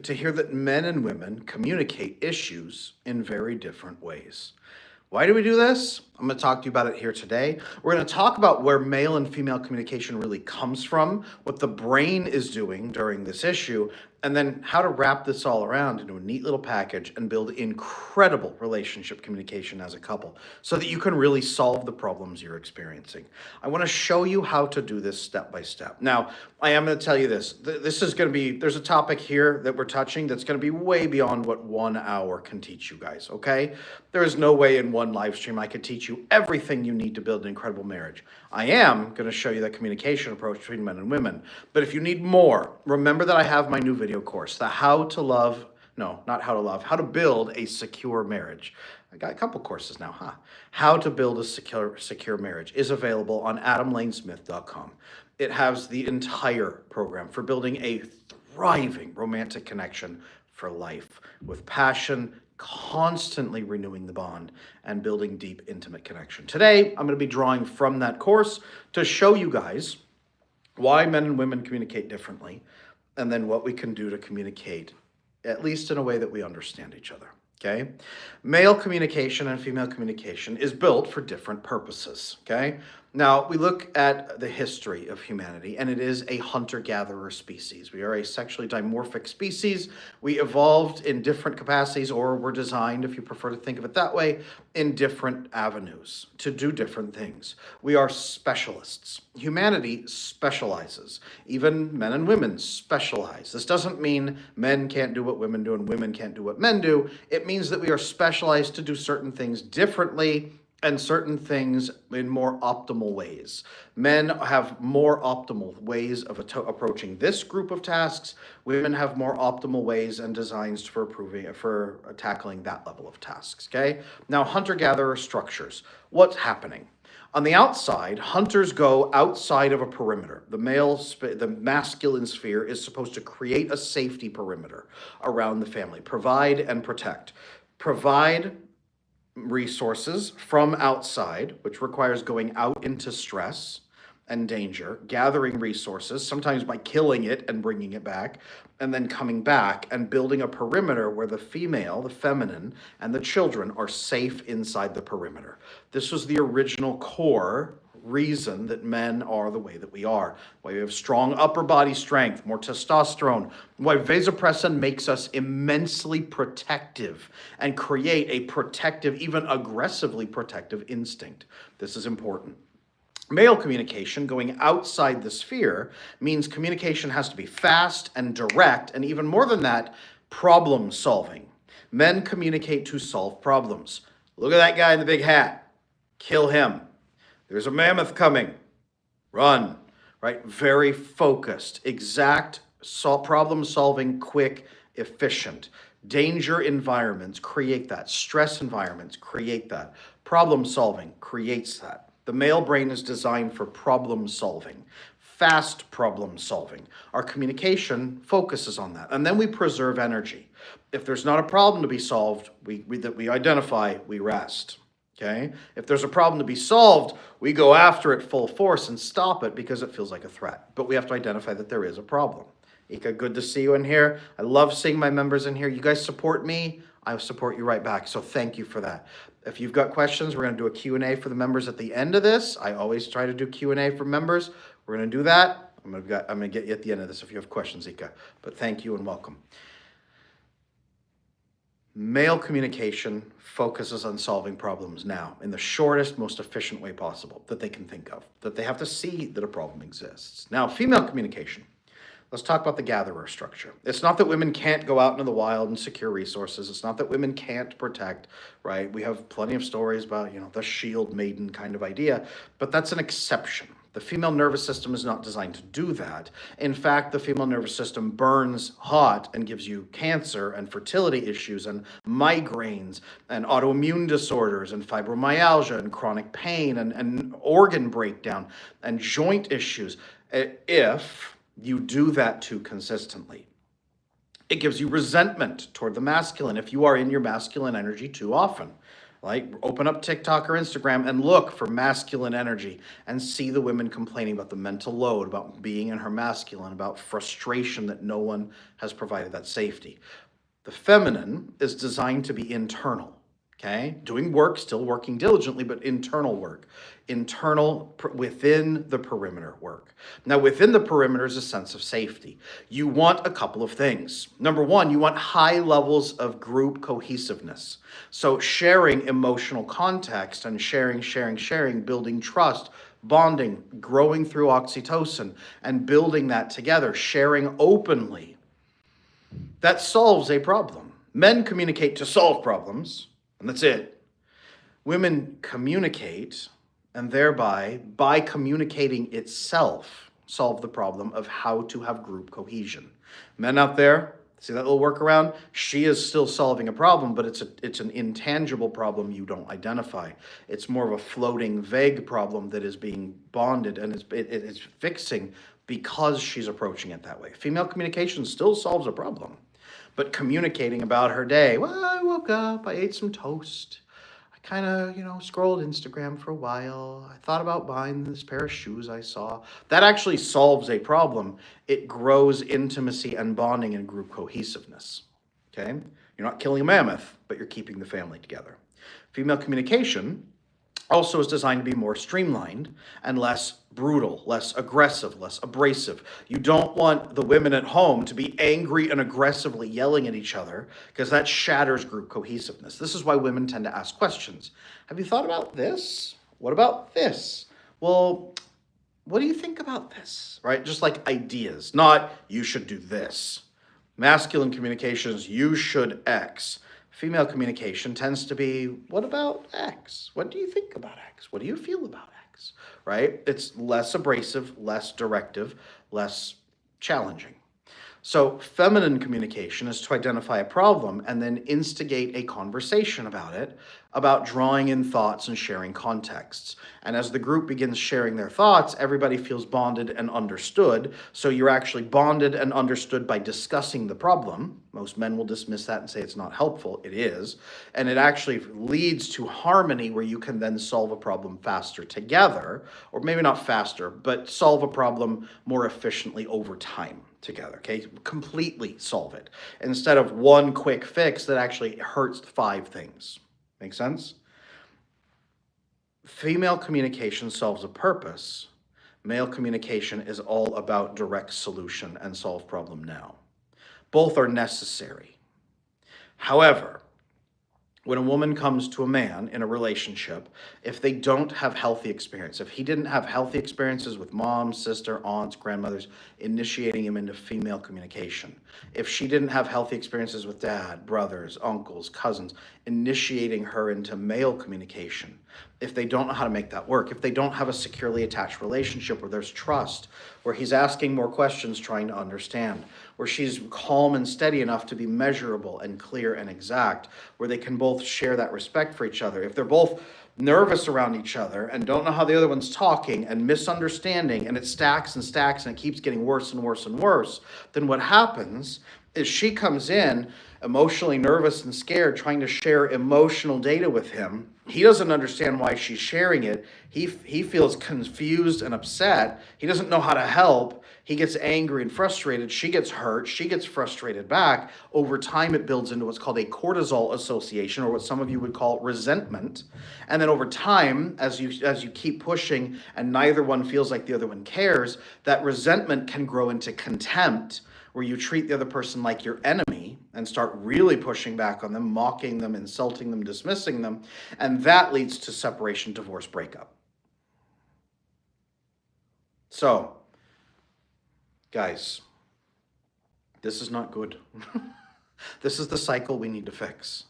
to hear that men and women communicate issues in very different ways. Why do we do this? I'm going to talk to you about it here today. We're going to talk about where male and female communication really comes from, what the brain is doing during this issue, and then how to wrap this all around into a neat little package and build incredible relationship communication as a couple so that you can really solve the problems you're experiencing. I want to show you how to do this step by step. Now, I am going to tell you this. This is going to be, there's a topic here that we're touching that's going to be way beyond what 1 hour can teach you guys, okay? There is no way in one live stream I could teach you everything you need to build an incredible marriage. I am going to show you that communication approach between men and women. But if you need more, remember that I have my new video course, the How to Love, no, not How to Love, How to Build a Secure Marriage. I got a couple courses now, huh? How to Build a Secure Marriage is available on adamlanesmith.com. It has the entire program for building a thriving romantic connection for life with passion, constantly renewing the bond and building deep, intimate connection. Today, I'm going to be drawing from that course to show you guys why men and women communicate differently, and then what we can do to communicate, at least in a way that we understand each other. Okay? Male communication and female communication is built for different purposes. Okay? Now, we look at the history of humanity, and it is a hunter-gatherer species. We are a sexually dimorphic species. We evolved in different capacities, or were designed, if you prefer to think of it that way, in different avenues to do different things. We are specialists. Humanity specializes. Even men and women specialize. This doesn't mean men can't do what women do and women can't do what men do. It means that we are specialized to do certain things differently and certain things in more optimal ways. Men have more optimal ways of approaching this group of tasks. Women have more optimal ways and designs for tackling that level of tasks, okay? Now, hunter-gatherer structures. What's happening? On the outside, hunters go outside of a perimeter. The masculine sphere is supposed to create a safety perimeter around the family, provide and protect. Provide resources from outside, which requires going out into stress and danger, gathering resources, sometimes by killing it and bringing it back, and then coming back and building a perimeter where the female, the feminine, and the children are safe inside the perimeter. This was the original core reason that men are the way that we are, why we have strong upper body strength, more testosterone, why vasopressin makes us immensely protective and create a protective, even aggressively protective instinct. This is important. Male communication, going outside the sphere, means communication has to be fast and direct, and even more than that, problem solving. Men communicate to solve problems. Look at that guy in the big hat. Kill him. There's a mammoth coming. Run, right? Very focused, exact, problem solving, quick, efficient. Danger environments create that. Stress environments create that. Problem solving creates that. The male brain is designed for problem solving, fast problem solving. Our communication focuses on that. And then we preserve energy. If there's not a problem to be solved, that we identify, we rest. Okay? If there's a problem to be solved, we go after it full force and stop it because it feels like a threat. But we have to identify that there is a problem. Ika, good to see you in here. I love seeing my members in here. You guys support me. I support you right back. So thank you for that. If you've got questions, we're going to do a Q&A for the members at the end of this. I always try to do Q&A for members. We're going to do that. I'm going to get you at the end of this if you have questions, Ika. But thank you and welcome. Male communication focuses on solving problems now in the shortest, most efficient way possible that they can think of, that they have to see that a problem exists. Now, female communication. Let's talk about the gatherer structure. It's not that women can't go out into the wild and secure resources. It's not that women can't protect, right? We have plenty of stories about, the shield maiden kind of idea, but that's an exception. The female nervous system is not designed to do that. In fact, the female nervous system burns hot and gives you cancer and fertility issues and migraines and autoimmune disorders and fibromyalgia and chronic pain and organ breakdown and joint issues if you do that too consistently. It gives you resentment toward the masculine if you are in your masculine energy too often. Like, open up TikTok or Instagram and look for masculine energy and see the women complaining about the mental load, about being in her masculine, about frustration that no one has provided that safety. The feminine is designed to be internal, okay? Doing work, still working diligently, but internal work, within the perimeter work. Now, within the perimeter is a sense of safety. You want a couple of things. Number one, you want high levels of group cohesiveness. So sharing emotional context and sharing, building trust, bonding, growing through oxytocin, and building that together, sharing openly. That solves a problem. Men communicate to solve problems, and that's it. Women communicate, and thereby, by communicating itself, solve the problem of how to have group cohesion. Men out there, see that little workaround? She is still solving a problem, but it's an intangible problem you don't identify. It's more of a floating, vague problem that is being bonded and it's fixing because she's approaching it that way. Female communication still solves a problem, but communicating about her day. Well, I woke up, I ate some toast. I kind of, scrolled Instagram for a while. I thought about buying this pair of shoes I saw. That actually solves a problem. It grows intimacy and bonding and group cohesiveness. Okay? You're not killing a mammoth, but you're keeping the family together. Female communication also is designed to be more streamlined and less brutal, less aggressive, less abrasive. You don't want the women at home to be angry and aggressively yelling at each other because that shatters group cohesiveness. This is why women tend to ask questions. Have you thought about this? What about this? Well, what do you think about this? Right? Just like ideas, not you should do this. Masculine communications, you should X. Female communication tends to be, what about X? What do you think about X? What do you feel about X? Right? It's less abrasive, less directive, less challenging. So feminine communication is to identify a problem and then instigate a conversation about it, about drawing in thoughts and sharing contexts. And as the group begins sharing their thoughts, everybody feels bonded and understood. So you're actually bonded and understood by discussing the problem. Most men will dismiss that and say it's not helpful. It is. And it actually leads to harmony where you can then solve a problem faster together, or maybe not faster, but solve a problem more efficiently over time together, okay? Completely solve it instead of one quick fix that actually hurts 5 things. Make sense? Female communication solves a purpose. Male communication is all about direct solution and solve problem now. Both are necessary. However, when a woman comes to a man in a relationship, if they don't have healthy experience, if he didn't have healthy experiences with mom, sister, aunts, grandmothers, initiating him into female communication, if she didn't have healthy experiences with dad, brothers, uncles, cousins, initiating her into male communication, if they don't know how to make that work, if they don't have a securely attached relationship where there's trust, where he's asking more questions, trying to understand, where she's calm and steady enough to be measurable and clear and exact, where they can both share that respect for each other. If they're both nervous around each other and don't know how the other one's talking and misunderstanding, and it stacks and stacks and it keeps getting worse and worse and worse, then what happens is she comes in emotionally nervous and scared, trying to share emotional data with him. He doesn't understand why she's sharing it. He feels confused and upset. He doesn't know how to help. He gets angry and frustrated. She gets hurt. She gets frustrated back. Over time, it builds into what's called a cortisol association, or what some of you would call resentment. And then over time, as you keep pushing and neither one feels like the other one cares, that resentment can grow into contempt, where you treat the other person like your enemy and start really pushing back on them, mocking them, insulting them, dismissing them. And that leads to separation, divorce, breakup. So, guys, this is not good. This is the cycle we need to fix.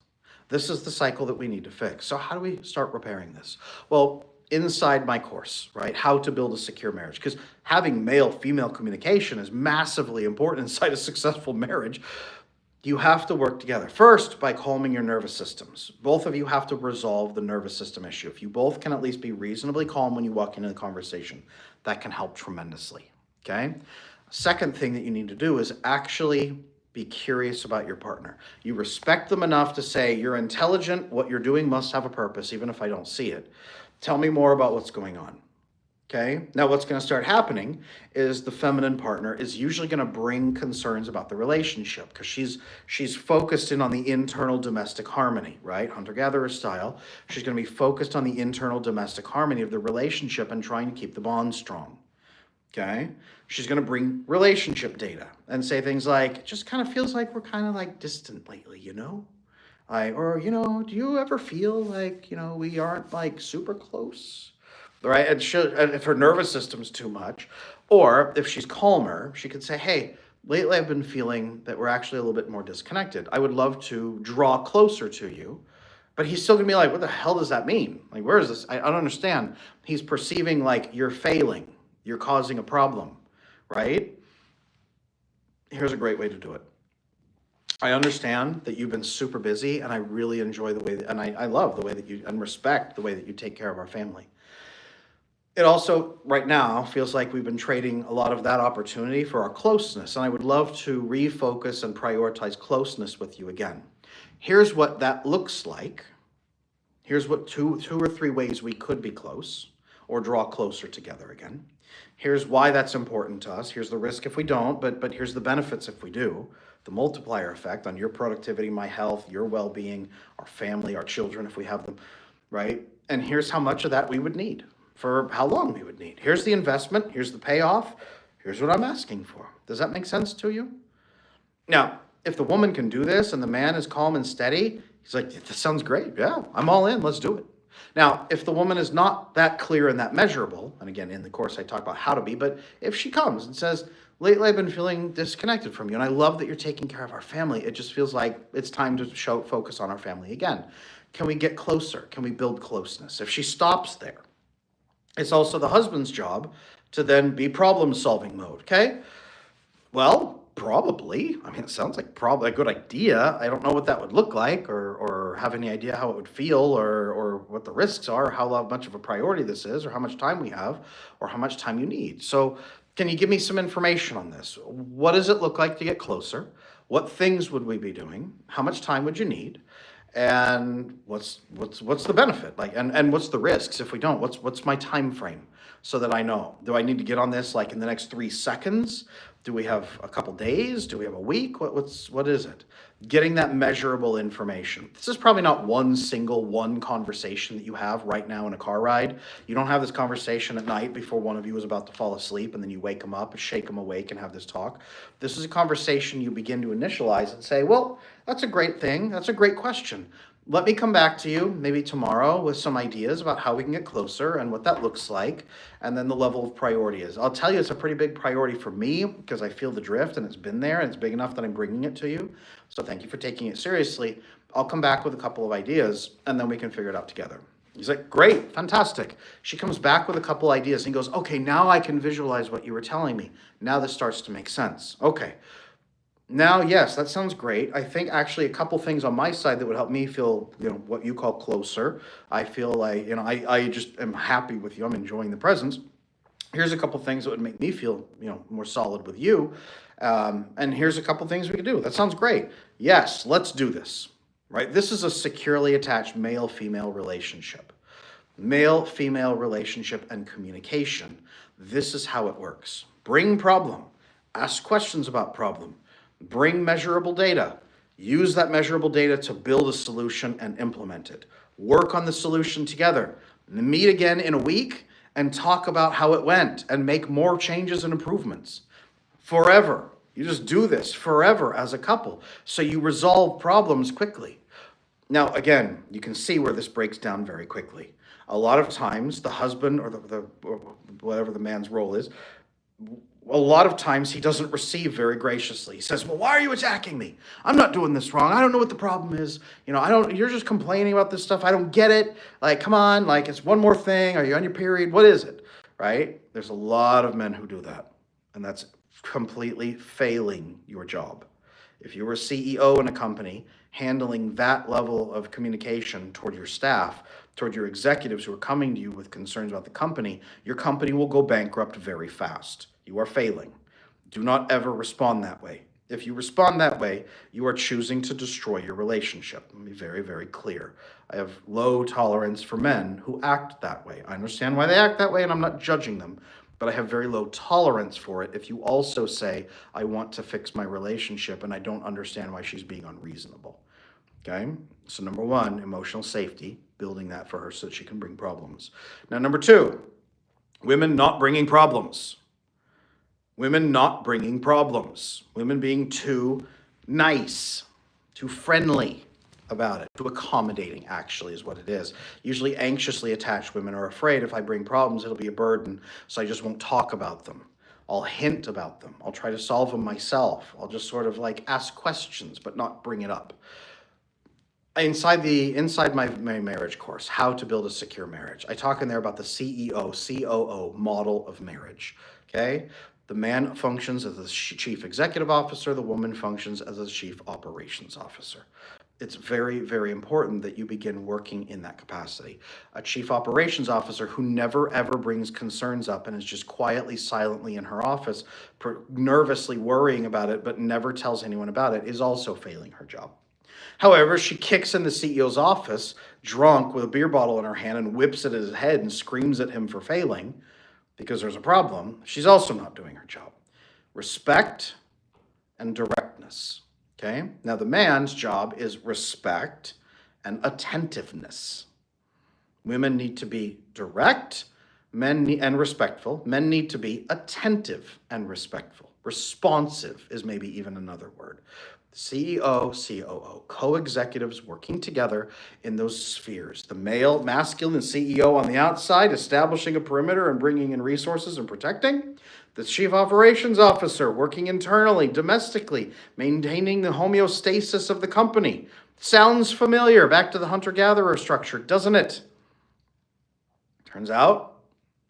This is the cycle that we need to fix. So how do we start repairing this? Well, inside my course, right? How to build a secure marriage. Because having male-female communication is massively important inside a successful marriage. You have to work together. First, by calming your nervous systems. Both of you have to resolve the nervous system issue. If you both can at least be reasonably calm when you walk into the conversation, that can help tremendously, okay? Second thing that you need to do is actually Be curious about your partner. You respect them enough to say, you're intelligent, what you're doing must have a purpose, even if I don't see it. Tell me more about what's going on. Okay. Now, what's going to start happening is the feminine partner is usually going to bring concerns about the relationship because she's focused in on the internal domestic harmony, right? Hunter-gatherer style. She's going to be focused on the internal domestic harmony of the relationship and trying to keep the bond strong. Okay. She's going to bring relationship data and say things like, it just kind of feels like we're kind of like distant lately, or, do you ever feel like, we aren't like super close? Right? And if her nervous system's too much, or if she's calmer, she could say, hey, lately I've been feeling that we're actually a little bit more disconnected. I would love to draw closer to you. But he's still gonna be like, what the hell does that mean? Like, where is this? I don't understand. He's perceiving like you're failing, you're causing a problem, right? Here's a great way to do it. I understand that you've been super busy, and I really enjoy the way and I love the way that and respect the way that you take care of our family. It also, right now, feels like we've been trading a lot of that opportunity for our closeness, and I would love to refocus and prioritize closeness with you again. Here's what that looks like. Here's what two or three ways we could be close or draw closer together again. Here's why that's important to us. Here's the risk if we don't, but here's the benefits if we do. The multiplier effect on your productivity, my health, your well-being, our family, our children, if we have them, right? And here's how much of that we would need, for how long we would need. Here's the investment. Here's the payoff. Here's what I'm asking for. Does that make sense to you? Now, if the woman can do this and the man is calm and steady, he's like, this sounds great. Yeah, I'm all in. Let's do it. Now, if the woman is not that clear and that measurable, and again, in the course I talk about how to be, but if she comes and says, lately I've been feeling disconnected from you, and I love that you're taking care of our family. It just feels like it's time to focus on our family again. Can we get closer? Can we build closeness? If she stops there, it's also the husband's job to then be problem-solving mode, okay? Well, probably. I mean, it sounds like probably a good idea. I don't know what that would look like or have any idea how it would feel or what the risks are, how much of a priority this is, or how much time we have, or how much time you need. So can you give me some information on this? What does it look like to get closer? What things would we be doing? How much time would you need? And what's the benefit? Like, and what's the risks if we don't? What's my time frame so that I know? Do I need to get on this like in the next 3 seconds? Do we have a couple days? Do we have a week? What is it? Getting that measurable information. This is probably not one conversation that you have right now in a car ride. You don't have this conversation at night before one of you is about to fall asleep and then you wake them up and shake them awake and have this talk. This is a conversation you begin to initialize and say, well, that's a great thing. That's a great question. Let me come back to you maybe tomorrow with some ideas about how we can get closer and what that looks like, and then the level of priority is. I'll tell you, it's a pretty big priority for me because I feel the drift and it's been there and it's big enough that I'm bringing it to you. So thank you for taking it seriously. I'll come back with a couple of ideas and then we can figure it out together. He's like, great, fantastic. She comes back with a couple ideas and he goes, okay, now I can visualize what you were telling me. Now this starts to make sense. Okay. Now, yes, that sounds great. I think actually a couple things on my side that would help me feel, what you call closer. I feel like, I just am happy with you. I'm enjoying the presence. Here's a couple things that would make me feel, more solid with you. And here's a couple things we can do. That sounds great. Yes, let's do this, right? This is a securely attached male-female relationship. Male-female relationship and communication. This is how it works. Bring problem. Ask questions about problem. Bring measurable data. Use that measurable data to build a solution and implement it. Work on the solution together. Meet again in a week and talk about how it went and make more changes and improvements. Forever. You just do this forever as a couple. So you resolve problems quickly. Now, again, you can see where this breaks down very quickly. A lot of times the husband or or whatever the man's role is, a lot of times he doesn't receive very graciously. He says, well, why are you attacking me? I'm not doing this wrong. I don't know what the problem is. You're just complaining about this stuff. I don't get it. Like, come on, like it's one more thing. Are you on your period? What is it? Right? There's a lot of men who do that. And that's completely failing your job. If you were a CEO in a company, handling that level of communication toward your staff, toward your executives who are coming to you with concerns about the company, your company will go bankrupt very fast. You are failing. Do not ever respond that way. If you respond that way, you are choosing to destroy your relationship. Let me be very, very clear. I have low tolerance for men who act that way. I understand why they act that way, and I'm not judging them, but I have very low tolerance for it if you also say, I want to fix my relationship and I don't understand why she's being unreasonable. Okay? So, number one, emotional safety, building that for her so that she can bring problems. Now, number two, women not bringing problems. Women not bringing problems. Women being too nice, too friendly about it, too accommodating, actually, is what it is. Usually anxiously attached women are afraid if I bring problems, it'll be a burden, so I just won't talk about them. I'll hint about them. I'll try to solve them myself. I'll just sort of like ask questions, but not bring it up. Inside my marriage course, How to Build a Secure Marriage, I talk in there about the CEO, COO model of marriage, okay? The man functions as the chief executive officer, the woman functions as a chief operations officer. It's very, very important that you begin working in that capacity. A chief operations officer who never ever brings concerns up and is just quietly, silently in her office, nervously worrying about it, but never tells anyone about it, is also failing her job. However, she kicks in the CEO's office, drunk with a beer bottle in her hand, and whips it at his head and screams at him for failing because there's a problem. She's also not doing her job. Respect and directness. Okay? Now, the man's job is respect and attentiveness. Women need to be direct and respectful. Men need to be attentive and respectful. Responsive is maybe even another word. CEO, COO, co-executives working together in those spheres. The masculine CEO on the outside, establishing a perimeter and bringing in resources and protecting. The chief operations officer working internally, domestically, maintaining the homeostasis of the company. Sounds familiar, back to the hunter-gatherer structure, doesn't it? Turns out,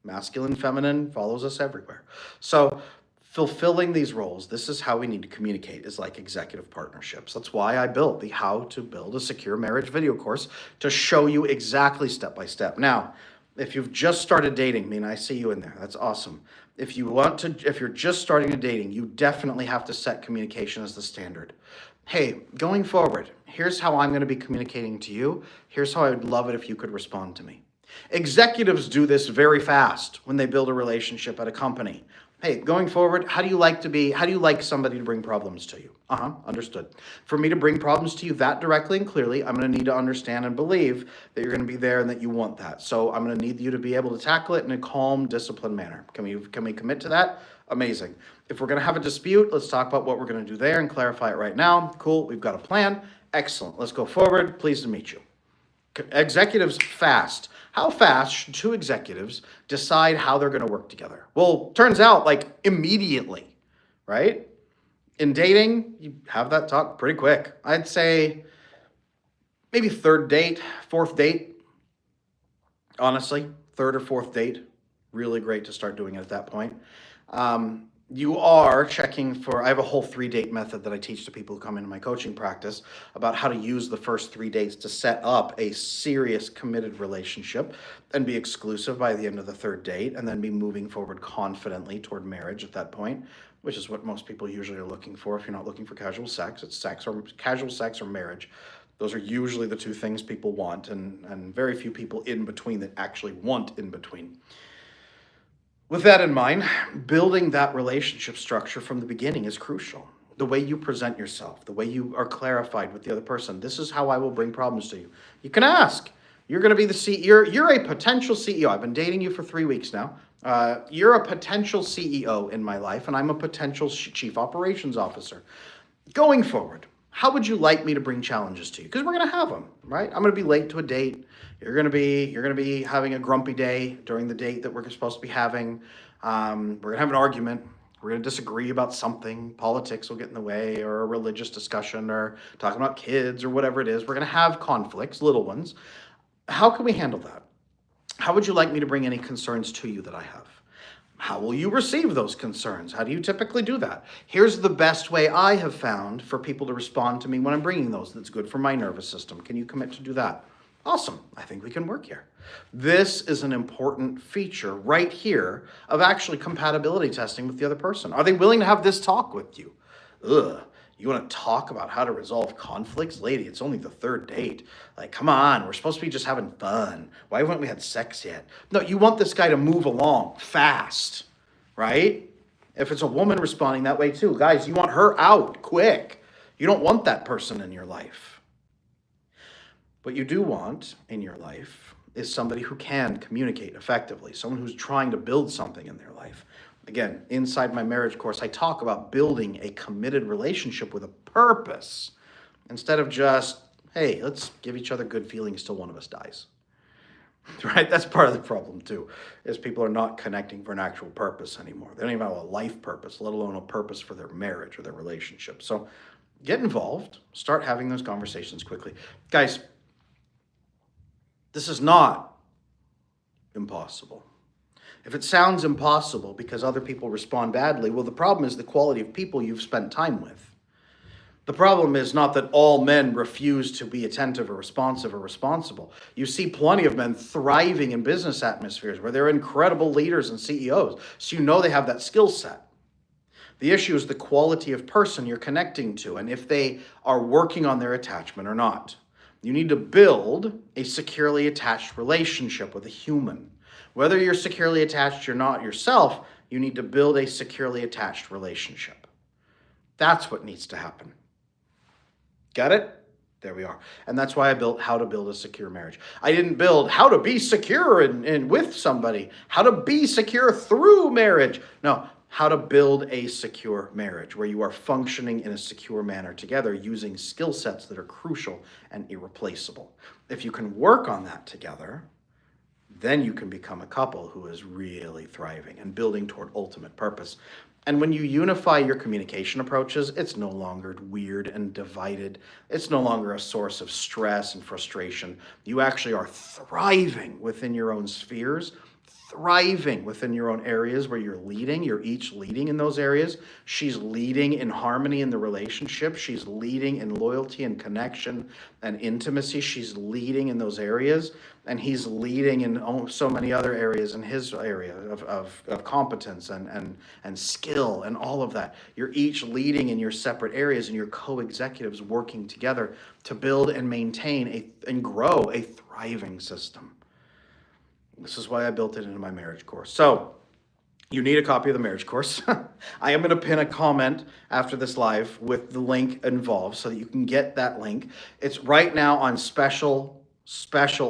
masculine, feminine follows us everywhere. So, fulfilling these roles, this is how we need to communicate, is like executive partnerships. That's why I built the How to Build a Secure Marriage video course, to show you exactly step by step. Now, if you've just started dating, I mean, I see you in there. That's awesome. If you're just starting to dating, you definitely have to set communication as the standard. Hey, going forward, here's how I'm going to be communicating to you. Here's how I would love it if you could respond to me. Executives do this very fast when they build a relationship at a company. Hey, going forward, how do you like somebody to bring problems to you? Understood. For me to bring problems to you that directly and clearly, I'm going to need to understand and believe that you're going to be there and that you want that. So I'm going to need you to be able to tackle it in a calm, disciplined manner. Can we commit to that? Amazing. If we're going to have a dispute, let's talk about what we're going to do there and clarify it right now. Cool. We've got a plan. Excellent. Let's go forward. Pleased to meet you. Executives fast. How fast should two executives decide how they're going to work together? Well, turns out like immediately, right? In dating, you have that talk pretty quick. I'd say maybe third date, fourth date. Honestly, third or fourth date, really great to start doing it at that point. You are checking for, I have a whole 3-date method that I teach to people who come into my coaching practice about how to use the first 3 dates to set up a serious committed relationship and be exclusive by the end of the 3rd date, and then be moving forward confidently toward marriage at that point, which is what most people usually are looking for. If you're not looking for casual sex, it's casual sex or marriage. Those are usually the 2 things people want, and very few people in between that actually want in between. With that in mind, building that relationship structure from the beginning is crucial. The way you present yourself, the way you are clarified with the other person. This is how I will bring problems to you. You can ask. You're going to be the CEO. You're a potential CEO. I've been dating you for 3 weeks now. You're a potential CEO in my life, and I'm a potential chief operations officer. Going forward, how would you like me to bring challenges to you? Because we're going to have them, right? I'm going to be late to a date. You're going to be having a grumpy day during the date that we're supposed to be having. We're going to have an argument. We're going to disagree about something. Politics will get in the way, or a religious discussion, or talking about kids, or whatever it is. We're going to have conflicts, little ones. How can we handle that? How would you like me to bring any concerns to you that I have? How will you receive those concerns? How do you typically do that? Here's the best way I have found for people to respond to me when I'm bringing those that's good for my nervous system. Can you commit to do that? Awesome. I think we can work here. This is an important feature right here of actually compatibility testing with the other person. Are they willing to have this talk with you? Ugh. You want to talk about how to resolve conflicts? Lady, it's only the third date. Like, come on, we're supposed to be just having fun. Why haven't we had sex yet? No, you want this guy to move along fast, right? If it's a woman responding that way too, guys, you want her out quick. You don't want that person in your life. What you do want in your life is somebody who can communicate effectively, someone who's trying to build something in their life. Again, inside my marriage course, I talk about building a committed relationship with a purpose instead of just, hey, let's give each other good feelings till one of us dies. Right? That's part of the problem too, is people are not connecting for an actual purpose anymore. They don't even have a life purpose, let alone a purpose for their marriage or their relationship. So get involved, start having those conversations quickly. Guys, this is not impossible. If it sounds impossible because other people respond badly, well, the problem is the quality of people you've spent time with. The problem is not that all men refuse to be attentive or responsive or responsible. You see plenty of men thriving in business atmospheres where they're incredible leaders and CEOs, so you know they have that skill set. The issue is the quality of person you're connecting to and if they are working on their attachment or not. You need to build a securely attached relationship with a human. Whether you're securely attached or not yourself, you need to build a securely attached relationship. That's what needs to happen. Got it? There we are. And that's why I built How to Build a Secure Marriage. I didn't build how to be secure and with somebody, how to be secure through marriage. No, how to build a secure marriage where you are functioning in a secure manner together using skill sets that are crucial and irreplaceable. If you can work on that together, then you can become a couple who is really thriving and building toward ultimate purpose. And when you unify your communication approaches, it's no longer weird and divided. It's no longer a source of stress and frustration. You actually are thriving within your own spheres, thriving within your own areas where you're leading. You're each leading in those areas. She's leading in harmony in the relationship. She's leading in loyalty and connection and intimacy. She's leading in those areas. And he's leading in so many other areas in his area of competence and skill and all of that. You're each leading in your separate areas and your co-executives working together to build and maintain and grow a thriving system. This is why I built it into my marriage course. So you need a copy of the marriage course. I am going to pin a comment after this live with the link involved so that you can get that link. It's right now on special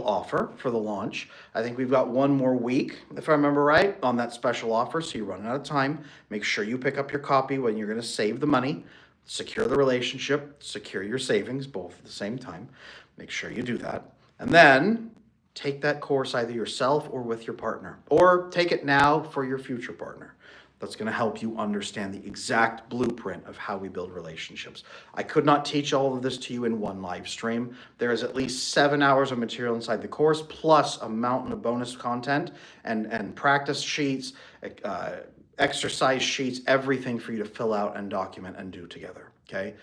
offer for the launch. I think we've got one more week, if I remember right, on that special offer. So you're running out of time. Make sure you pick up your copy when you're going to save the money, secure the relationship, secure your savings, both at the same time. Make sure you do that. And then take that course either yourself or with your partner, or take it now for your future partner. That's going to help you understand the exact blueprint of how we build relationships. I could not teach all of this to you in one live stream. There is at least 7 hours of material inside the course, plus a mountain of bonus content and practice sheets, exercise sheets, everything for you to fill out and document and do together, okay?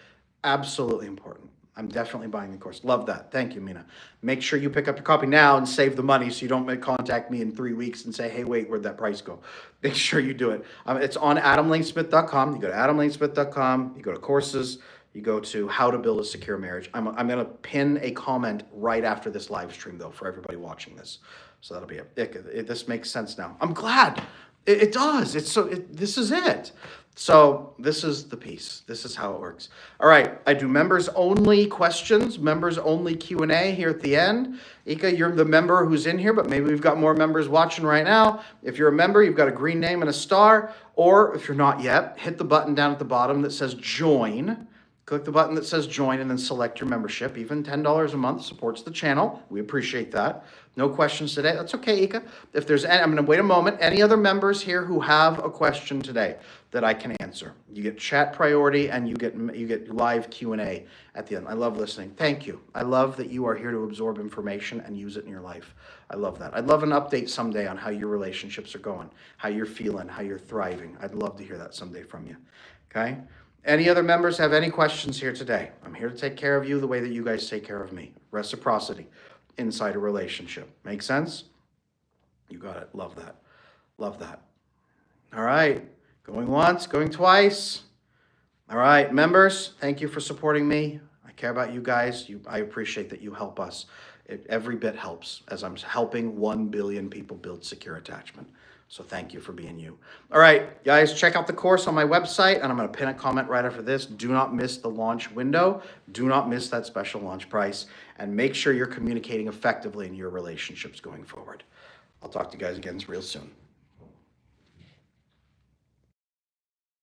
Absolutely important. I'm definitely buying the course. Love that. Thank you, Mina. Make sure you pick up your copy now and save the money so you don't contact me in 3 weeks and say, hey, wait, where'd that price go? Make sure you do it. It's on adamlanesmith.com. You go to adamlanesmith.com. You go to courses. You go to How to Build a Secure Marriage. I'm going to pin a comment right after this live stream, though, for everybody watching this. So that'll be it. This makes sense now. I'm glad. It does. This is it. So this is the piece. This is how it works. All right. I do members only questions, members only Q&A here at the end. Ika, you're the member who's in here, but maybe we've got more members watching right now. If you're a member, you've got a green name and a star, or if you're not yet, hit the button down at the bottom that says join. Click the button that says join and then select your membership. Even $10 a month supports the channel. We appreciate that. No questions today. That's okay, Ika. If there's any, I'm going to wait a moment. Any other members here who have a question today that I can answer? You get chat priority and you get live Q&A at the end. I love listening. Thank you. I love that you are here to absorb information and use it in your life. I love that. I'd love an update someday on how your relationships are going, how you're feeling, how you're thriving. I'd love to hear that someday from you. Okay? Any other members have any questions here today? I'm here to take care of you the way that you guys take care of me. Reciprocity inside a relationship. Make sense? You got it. Love that. Love that. All right. Going once, going twice. All right, members, thank you for supporting me. I care about you guys. I appreciate that you help us. Every bit helps as I'm helping 1 billion people build secure attachment. So thank you for being you. All right, guys, check out the course on my website, and I'm going to pin a comment right after this. Do not miss the launch window. Do not miss that special launch price, and make sure you're communicating effectively in your relationships going forward. I'll talk to you guys again real soon.